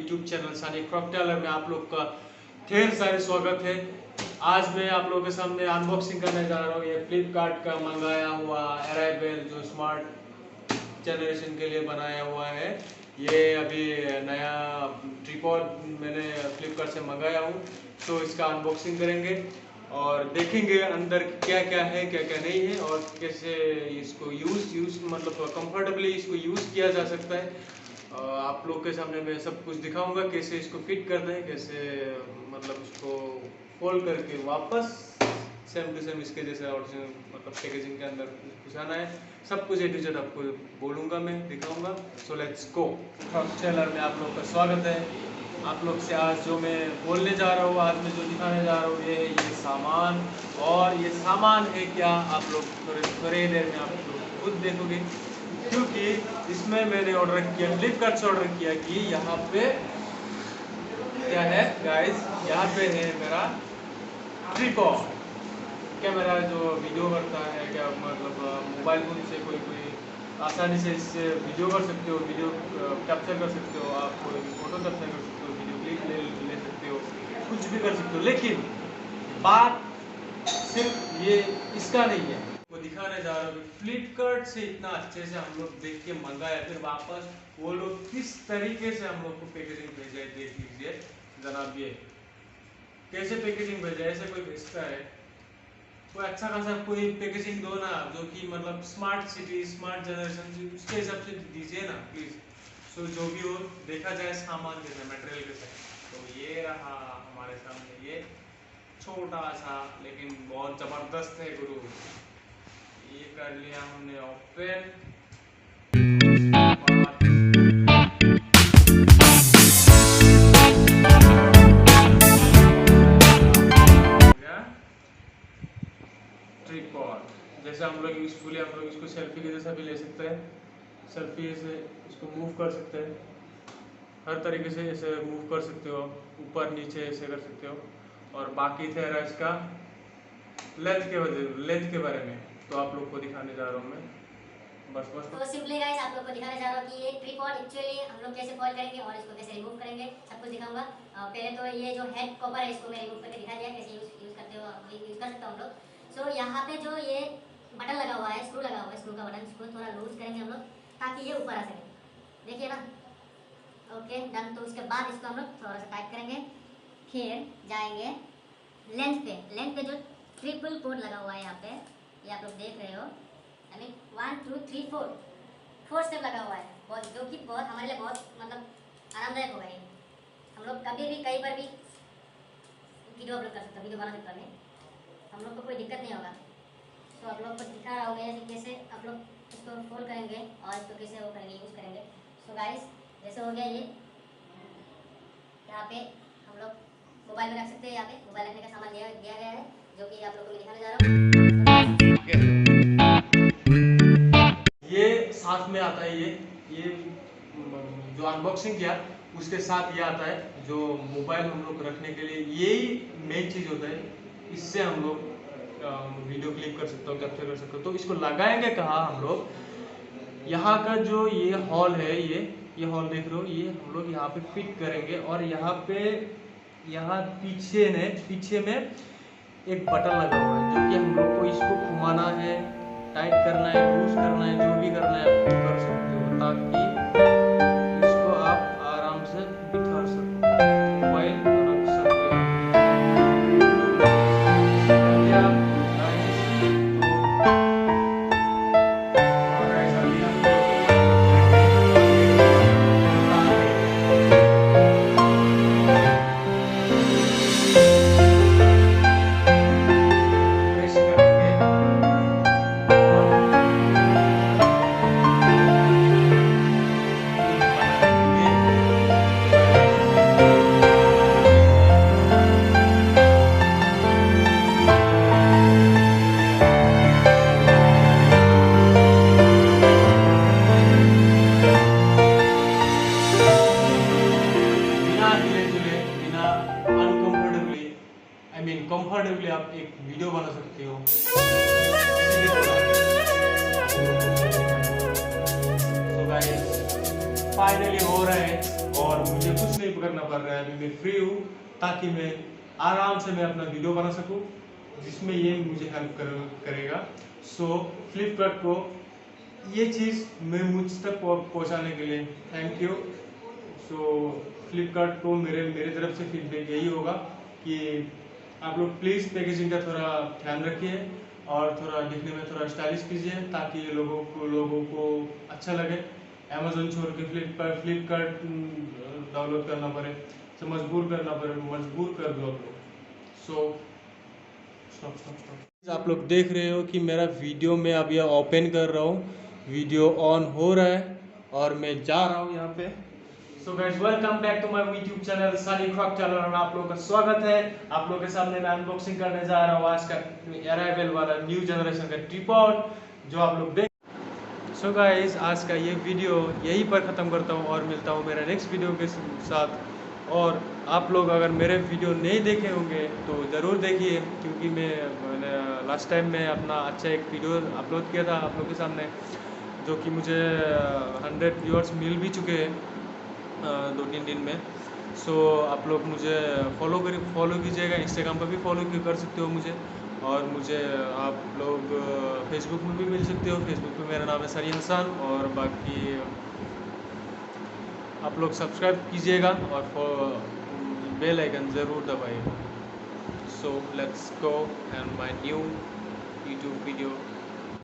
YouTube channel सानी crop tailor में आप लोग का ढेर सारे स्वागत है। आज मैं आप लोगों के सामने अनबॉक्सिंग करने जा रहा हूँ। ये फ्लिपकार्ट का मंगाया हुआ अराइवल जो स्मार्ट जनरेशन के लिए बनाया हुआ है। ये अभी नया ट्रिपॉड मैंने फ्लिपकार्ट से मंगाया हूँ, तो इसका अनबॉक्सिंग करेंगे और देखेंगे अंदर क्या क्या है क्या क्या नहीं है और कैसे इसको यूज़ मतलब कंफर्टेबली इसको यूज़ किया जा सकता है। आप लोग के सामने मैं सब कुछ दिखाऊंगा, कैसे इसको फिट करते हैं, कैसे मतलब इसको फोल्ड करके वापस सेम टू सेम इसके जैसे ओरिजिनल मतलब पैकेजिंग के अंदर घुसाना है। सब कुछ A to Z आपको बोलूँगा, मैं दिखाऊंगा। So let's go. Crop tailor में आप लोग का स्वागत है। आप लोग से आज जो मैं बोलने जा रहा हूँ, आज मैं जो दिखाने जा रहा हूँ, ये है ये सामान। और ये सामान है क्या, आप लोग थोड़ी देर में आप लोग खुद देखोगे, क्योंकि इसमें मैंने ऑर्डर किया, फ्लिपकार्ट से ऑर्डर किया कि यहाँ पे क्या है गाइस, यहाँ पे है मेरा ट्रिपॉड। कैमरा जो वीडियो करता है, क्या मतलब मोबाइल फोन से कोई आसानी से इससे वीडियो कर सकते हो, वीडियो कैप्चर कर सकते हो, आप कोई फोटो कैप्चर कर सकते हो, वीडियो क्लिप ले सकते हो, कुछ भी कर सकते हो। लेकिन बात सिर्फ ये इसका नहीं है, वो दिखाने जा रहा हूँ। फ्लिपकार्ट से इतना अच्छे से हम लोग देख के मंगाया, फिर वापस वो लोग किस तरीके से हम लोग को पैकेजिंग भेजा है, देख लीजिए जनाब। ये कैसे पैकेजिंग भेजा है, ऐसे कोई भेजता है? कोई अच्छा खासा कोई पैकेजिंग दो ना, जो कि मतलब स्मार्ट सिटी स्मार्ट जनरेशन उसके हिसाब से दीजिए ना प्लीज। सो जो भी हो, देखा जाए सामान कैसा, मटेरियल कैसा। तो ये रहा हमारे सामने, ये छोटा सा लेकिन बहुत जबरदस्त है गुरु। ये कर लिया हमने ओपन। ट्रिपॉड जैसे हम लोग यूजफुली हम लोग इसको सेल्फी के जैसा भी ले सकते हैं, सेल्फी से इसको मूव कर सकते हैं, हर तरीके से ऐसे मूव कर सकते हो, ऊपर नीचे ऐसे कर सकते हो। और बाकी थे रहा इसका लेंथ के बारे में, तो आप लोग को दिखाने जा रहा हूँ मैं। बस तो सिंपली गाइस आप लोग को दिखाने जा रहा हूँ कि ये ट्रिपॉड एक्चुअली हम लोग कैसे फॉल्ड करेंगे और इसको कैसे रिमूव करेंगे, सब कुछ दिखाऊंगा। पहले तो ये जो हेड कवर है इसको मैं रिमूव करके दिखा दिया कैसे यूज करते हो, यूज कर सकते हो हम लोग। सो यहाँ पे जो ये बटन लगा हुआ है, स्क्रू लगा हुआ है, स्क्रू का बटन, इसको थोड़ा लूज करेंगे हम लोग ताकि ये ऊपर आ सके, देखिए ना। Okay done. तो उसके बाद इसको हम लोग थोड़ा सा टाइट करेंगे, फिर जाएंगे लेंथ पे जो ट्रिपल कोड लगा हुआ है यहाँ पे, ये आप लोग देख रहे हो। आई मीन 1 2 3 4 स्टेप लगा हुआ है, बहुत जो कि बहुत हमारे लिए बहुत मतलब आरामदायक होगा। ये हम लोग कभी भी कहीं पर भी वीडियो अपलोड कर सकते हो, वीडियो बना सकते हैं, हम लोग को कोई दिक्कत नहीं होगा। तो आप लोग को दिखा रहा होगा कैसे आप लोग इसको फोल्ड करेंगे और इसको कैसे वो करेंगे, यूज़ करेंगे। सो गाइस जैसे हो गया ये, यहाँ पे हम लोग मोबाइल में रख सकते हैं, यहाँ पे मोबाइल रखने का सामान दिया गया है, जो कि आप लोग को मैं दिखाने जा रहा हूँ। ये साथ में आता है, ये जो अनबॉक्सिंग किया उसके साथ ये आता है, जो मोबाइल हम लोग रखने के लिए यही मेन चीज़ होता है। इससे हम लोग वीडियो क्लिप कर सकते हो, कैप्चर कर सकते हो। तो इसको लगाएंगे कहाँ हम लोग, यहाँ का जो ये हॉल है, ये हॉल देख रहे हो, ये हम लोग यहाँ पे फिट करेंगे। और यहाँ पे यहाँ पीछे में एक बटन लगा हुआ है, जो कि हम लोग को इसको घुमाना है, टाइट करना है, लूज करना है, जो भी करना है आप कर सकते हो, ताकि इसको आप आराम से बिठा सको, मोबाइल रख सकते हो। कंफर्टेबली आप एक वीडियो बना सकते हो। तो गाइस फाइनली हो रहा है। और मुझे कुछ नहीं करना पड़ रहा है, अभी मैं फ्री हूँ, ताकि मैं आराम से मैं अपना वीडियो बना सकूँ जिसमें ये मुझे हेल्प करेगा। सो फ्लिपकार्ट को ये चीज़ मैं मुझ तक पहुँचाने के लिए थैंक यू। सो फ्लिपकार्ट को मेरे तरफ से फीडबैक यही होगा कि आप लोग प्लीज़ पैकेजिंग का थोड़ा ध्यान रखिए और थोड़ा दिखने में थोड़ा स्टाइलिश कीजिए, ताकि लोगों को अच्छा लगे। अमेजोन छोड़ के फ्लिपकार्ट डाउनलोड करना पड़े, तो मजबूर कर दो आप लोग। So stop. आप लोग देख रहे हो कि मेरा वीडियो मैं अभी ओपन कर रहा हूँ, वीडियो ऑन हो रहा है और मैं जा रहा हूँ यहाँ पे। So guys, welcome back to my YouTube channel साली ख्वाब चैनल, और आप लोगों का स्वागत है। आप लोगों के सामने मैं अनबॉक्सिंग करने जा रहा हूँ आज का अराइवल वाला न्यू जनरेशन का ट्रिपॉड जो आप लोग देख। सो गाइस, आज का ये वीडियो यहीं पर ख़त्म करता हूँ और मिलता हूँ मेरे नेक्स्ट वीडियो के साथ। और आप लोग अगर मेरे वीडियो नहीं देखे होंगे तो ज़रूर देखिए, क्योंकि मैंने लास्ट टाइम में अपना अच्छा एक वीडियो अपलोड किया था आप लोग के सामने, जो कि मुझे 100 व्यूअर्स मिल भी चुके हैं 2-3 दिन में। सो आप लोग मुझे फॉलो कीजिएगा, इंस्टाग्राम पर भी फॉलो कर सकते हो मुझे, और मुझे आप लोग फेसबुक में भी मिल सकते हो। फेसबुक पे मेरा नाम है सरी हसन, और बाकी आप लोग सब्सक्राइब कीजिएगा और बेल आइकन ज़रूर दबाइए। सो let's go and my new YouTube video.